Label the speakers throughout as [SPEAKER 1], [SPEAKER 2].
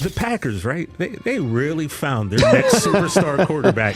[SPEAKER 1] the Packers, right? They really found their next superstar quarterback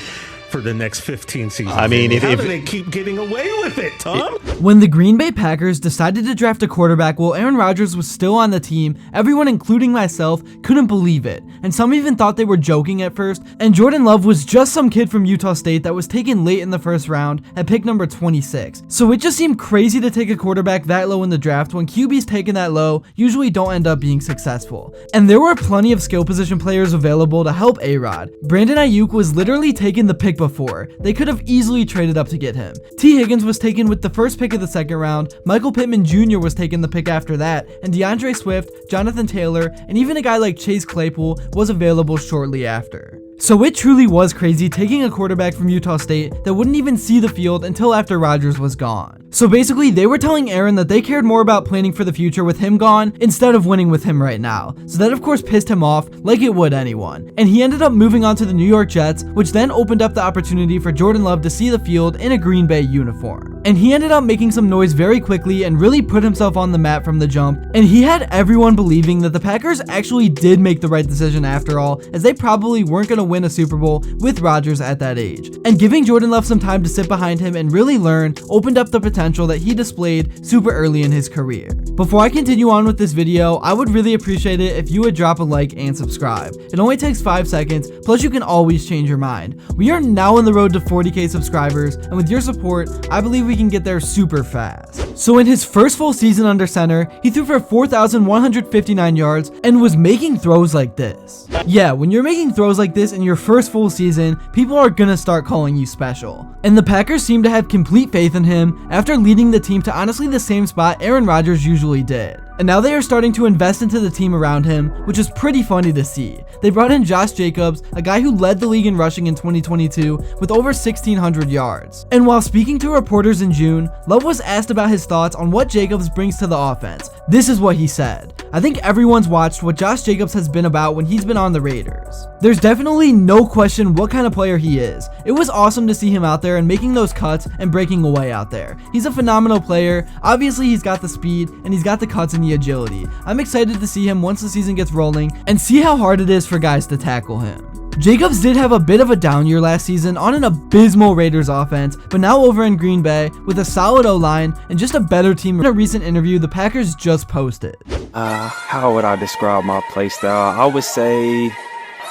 [SPEAKER 1] for the next 15 seasons.
[SPEAKER 2] I mean,
[SPEAKER 1] how do they keep getting away with it, Tom?
[SPEAKER 3] When the Green Bay Packers decided to draft a quarterback while Aaron Rodgers was still on the team, everyone, including myself, couldn't believe it. And some even thought they were joking at first. And Jordan Love was just some kid from Utah State that was taken late in the first round at pick number 26. So it just seemed crazy to take a quarterback that low in the draft when QBs taken that low usually don't end up being successful. And there were plenty of skill position players available to help Arod. Brandon Aiyuk was literally taken the pick before. They could have easily traded up to get him. Higgins was taken with the first pick of the second round, Michael Pittman Jr. was taken the pick after that, and DeAndre Swift, Jonathan Taylor, and even a guy like Chase Claypoole was available shortly after. So it truly was crazy taking a quarterback from Utah State that wouldn't even see the field until after Rodgers was gone. So basically, they were telling Aaron that they cared more about planning for the future with him gone instead of winning with him right now. So that of course pissed him off like it would anyone. And he ended up moving on to the New York Jets, which then opened up the opportunity for Jordan Love to see the field in a Green Bay uniform. And he ended up making some noise very quickly and really put himself on the map from the jump. And he had everyone believing that the Packers actually did make the right decision after all, as they probably weren't going to win a Super Bowl with Rodgers at that age. And giving Jordan Love some time to sit behind him and really learn opened up the potential that he displayed super early in his career. Before I continue on with this video, I would really appreciate it if you would drop a like and subscribe. It only takes 5 seconds, plus you can always change your mind. We are now on the road to 40K subscribers, and with your support, I believe we can get there super fast. So in his first full season under center, he threw for 4,159 yards and was making throws like this. Yeah, when you're making throws like this in your first full season, people are gonna start calling you special. And the Packers seem to have complete faith in him after leading the team to honestly the same spot Aaron Rodgers usually did. And now they are starting to invest into the team around him, which is pretty funny to see. They brought in Josh Jacobs, a guy who led the league in rushing in 2022 with over 1,600 yards. And while speaking to reporters in June, Love was asked about his thoughts on what Jacobs brings to the offense. This is what he said. "I think everyone's watched what Josh Jacobs has been about when he's been on the Raiders. There's definitely no question what kind of player he is. It was awesome to see him out there and making those cuts and breaking away out there. He's a phenomenal player. Obviously, he's got the speed and he's got the cuts and the agility. I'm excited to see him once the season gets rolling and see how hard it is for guys to tackle him." Jacobs did have a bit of a down year last season on an abysmal Raiders offense, but now over in Green Bay with a solid O-line and just a better team. In a recent interview the Packers just posted.
[SPEAKER 4] How would I describe my play style? I would say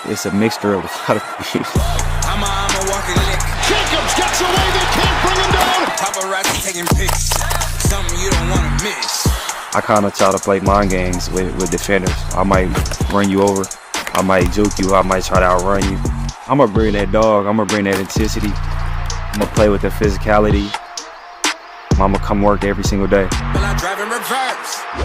[SPEAKER 4] it's a mixture of a lot of things.
[SPEAKER 5] I'm a walking lick. Jacobs gets away, they can't bring him down. Paparazzi taking pics, something you don't want to miss.
[SPEAKER 4] I kind of try to play mind games with defenders. I might run you over. I might juke you. I might try to outrun you. I'm going to bring that dog. I'm going to bring that intensity. I'm going to play with the physicality. I'm going to come work every single day.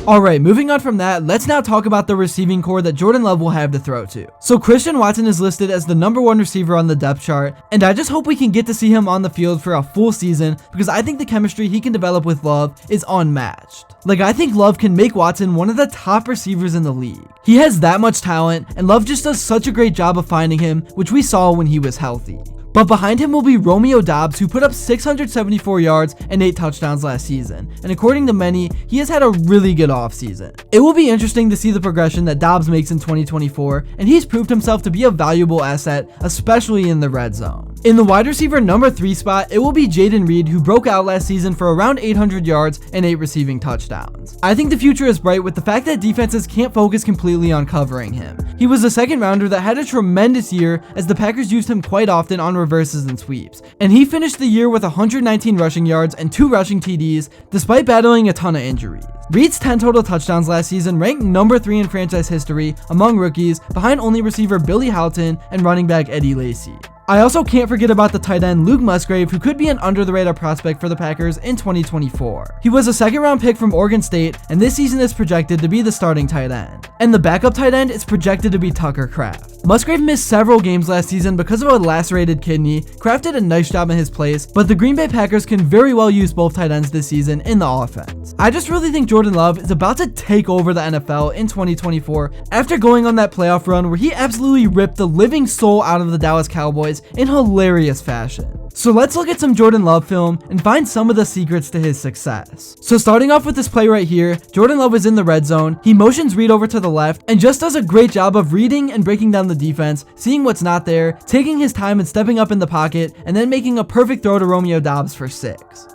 [SPEAKER 3] Alright, moving on from that, let's now talk about the receiving core that Jordan Love will have to throw to. So Christian Watson is listed as the #1 receiver on the depth chart, and I just hope we can get to see him on the field for a full season because I think the chemistry he can develop with Love is unmatched. Like, I think Love can make Watson one of the top receivers in the league. He has that much talent, and Love just does such a great job of finding him, which we saw when he was healthy. But behind him will be Romeo Doubs, who put up 674 yards and 8 touchdowns last season, and according to many, he has had a really good offseason. It will be interesting to see the progression that Doubs makes in 2024, and he's proved himself to be a valuable asset, especially in the red zone. In the wide receiver #3 spot, it will be Jayden Reed, who broke out last season for around 800 yards and 8 receiving touchdowns. I think the future is bright with the fact that defenses can't focus completely on covering him. He was a second rounder that had a tremendous year as the Packers used him quite often on reverses and sweeps, and he finished the year with 119 rushing yards and 2 rushing TDs despite battling a ton of injuries. Reed's 10 total touchdowns last season ranked #3 in franchise history among rookies, behind only receiver Billy Houghton and running back Eddie Lacy. I also can't forget about the tight end Luke Musgrave, who could be an under-the-radar prospect for the Packers in 2024. He was a second-round pick from Oregon State, and this season is projected to be the starting tight end. And the backup tight end is projected to be Tucker Kraft. Musgrave missed several games last season because of a lacerated kidney. Kraft did a nice job in his place, but the Green Bay Packers can very well use both tight ends this season in the offense. I just really think Jordan Love is about to take over the NFL in 2024 after going on that playoff run where he absolutely ripped the living soul out of the Dallas Cowboys in hilarious fashion. So let's look at some Jordan Love film and find some of the secrets to his success. So starting off with this play right here, Jordan Love is in the red zone, he motions Reed over to the left, and just does a great job of reading and breaking down the defense, seeing what's not there, taking his time and stepping up in the pocket, and then making a perfect throw to Romeo Doubs for 6.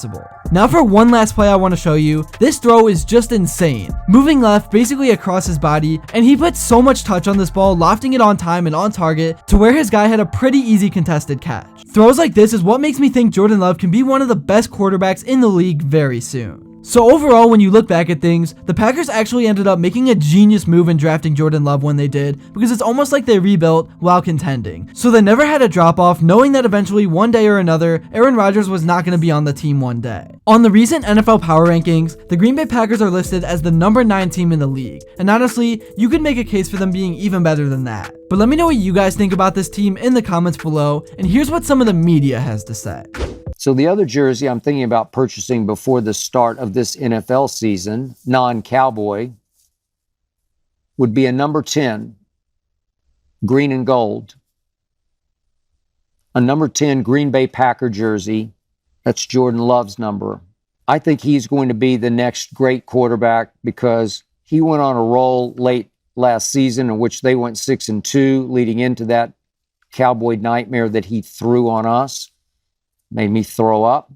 [SPEAKER 3] Now for one last play I want to show you, this throw is just insane. Moving left basically across his body, and he put so much touch on this ball, lofting it on time and on target to where his guy had a pretty easy contested catch. Throws like this is what makes me think Jordan Love can be one of the best quarterbacks in the league very soon. So overall, when you look back at things, the Packers actually ended up making a genius move in drafting Jordan Love when they did, because it's almost like they rebuilt while contending. So they never had a drop off, knowing that eventually one day or another, Aaron Rodgers was not going to be on the team one day. On the recent NFL Power Rankings, the Green Bay Packers are listed as the number 9 team in the league, and honestly, you could make a case for them being even better than that. But let me know what you guys think about this team in the comments below, and here's what some of the media has to say.
[SPEAKER 2] So the other jersey I'm thinking about purchasing before the start of this NFL season, non-Cowboy, would be a number 10, green and gold. A number 10 Green Bay Packer jersey. That's Jordan Love's number. I think he's going to be the next great quarterback because he went on a roll late last season in which they went 6-2, leading into that Cowboy nightmare that he threw on us. Made me throw up.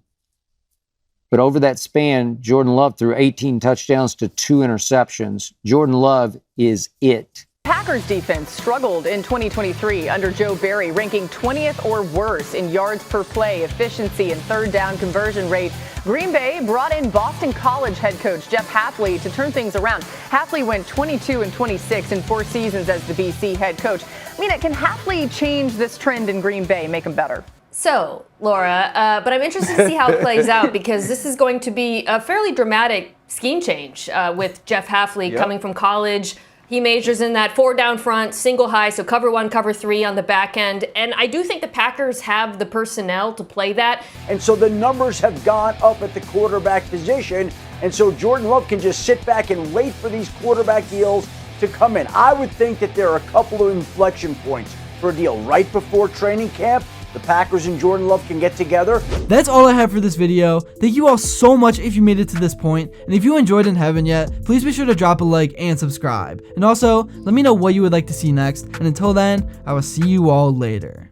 [SPEAKER 2] But over that span, Jordan Love threw 18 touchdowns to 2 interceptions. Jordan Love is it.
[SPEAKER 6] Packers defense struggled in 2023 under Joe Barry, ranking 20th or worse in yards per play, efficiency, and third down conversion rate. Green Bay brought in Boston College head coach Jeff Hafley to turn things around. Hafley went 22-26 in 4 seasons as the BC head coach. Mina, can Hafley change this trend in Green Bay, make them better?
[SPEAKER 7] So, Laura, but I'm interested to see how it plays out because this is going to be a fairly dramatic scheme change with Jeff Hafley coming from college. He majors in that 4 down front, single high, so cover 1, cover 3 on the back end. And I do think the Packers have the personnel to play that.
[SPEAKER 8] And so the numbers have gone up at the quarterback position. And so Jordan Love can just sit back and wait for these quarterback deals to come in. I would think that there are a couple of inflection points for a deal right before training camp. The Packers and Jordan Love can get together.
[SPEAKER 3] That's all I have for this video. Thank you all so much if you made it to this point, and if you enjoyed and haven't yet, please be sure to drop a like and subscribe. And also, let me know what you would like to see next, and until then, I will see you all later.